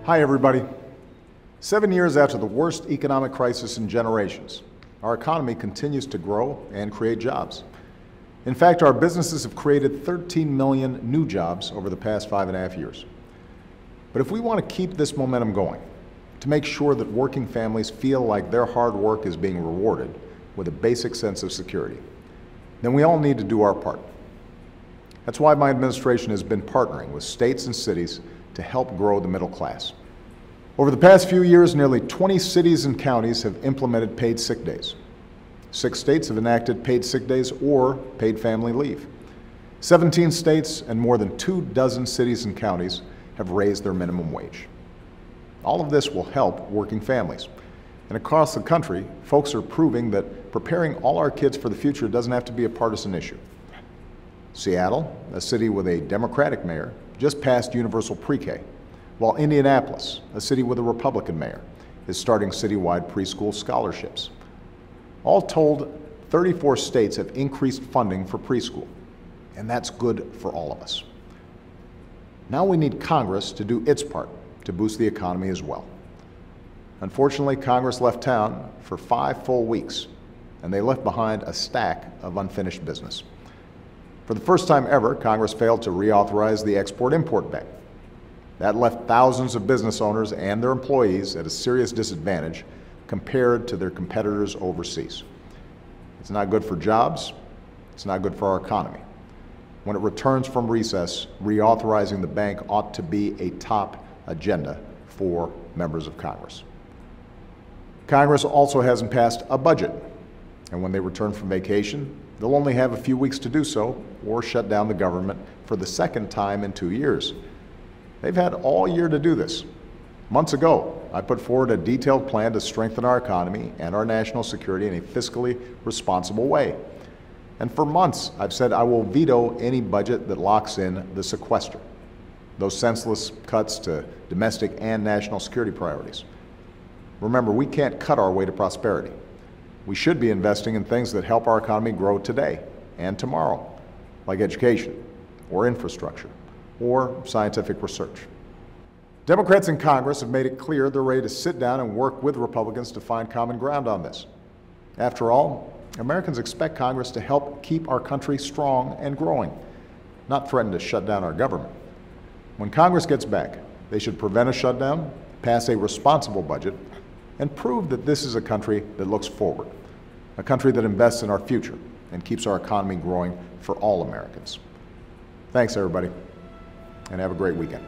Hi, everybody. 7 years after the worst economic crisis in generations, our economy continues to grow and create jobs. In fact, our businesses have created 13 million new jobs over the past 5.5 years. But if we want to keep this momentum going, to make sure that working families feel like their hard work is being rewarded with a basic sense of security, then we all need to do our part. That's why my administration has been partnering with states and cities to help grow the middle class. Over the past few years, nearly 20 cities and counties have implemented paid sick days. 6 states have enacted paid sick days or paid family leave. 17 states and more than 24 cities and counties have raised their minimum wage. All of this will help working families. And across the country, folks are proving that preparing all our kids for the future doesn't have to be a partisan issue. Seattle, a city with a Democratic mayor, just passed universal pre-K, while Indianapolis, a city with a Republican mayor, is starting citywide preschool scholarships. All told, 34 states have increased funding for preschool, and that's good for all of us. Now we need Congress to do its part to boost the economy as well. Unfortunately, Congress left town for 5 full weeks, and they left behind a stack of unfinished business. For the first time ever, Congress failed to reauthorize the Export-Import Bank. That left thousands of business owners and their employees at a serious disadvantage compared to their competitors overseas. It's not good for jobs. It's not good for our economy. When it returns from recess, reauthorizing the bank ought to be a top agenda for members of Congress. Congress also hasn't passed a budget, and when they return from vacation, they'll only have a few weeks to do so or shut down the government for the second time in 2 years. They've had all year to do this. Months ago, I put forward a detailed plan to strengthen our economy and our national security in a fiscally responsible way. And for months, I've said I will veto any budget that locks in the sequester, those senseless cuts to domestic and national security priorities. Remember, we can't cut our way to prosperity. We should be investing in things that help our economy grow today and tomorrow, like education, or infrastructure, or scientific research. Democrats in Congress have made it clear they're ready to sit down and work with Republicans to find common ground on this. After all, Americans expect Congress to help keep our country strong and growing, not threaten to shut down our government. When Congress gets back, they should prevent a shutdown, pass a responsible budget, and prove that this is a country that looks forward, a country that invests in our future and keeps our economy growing for all Americans. Thanks, everybody, and have a great weekend.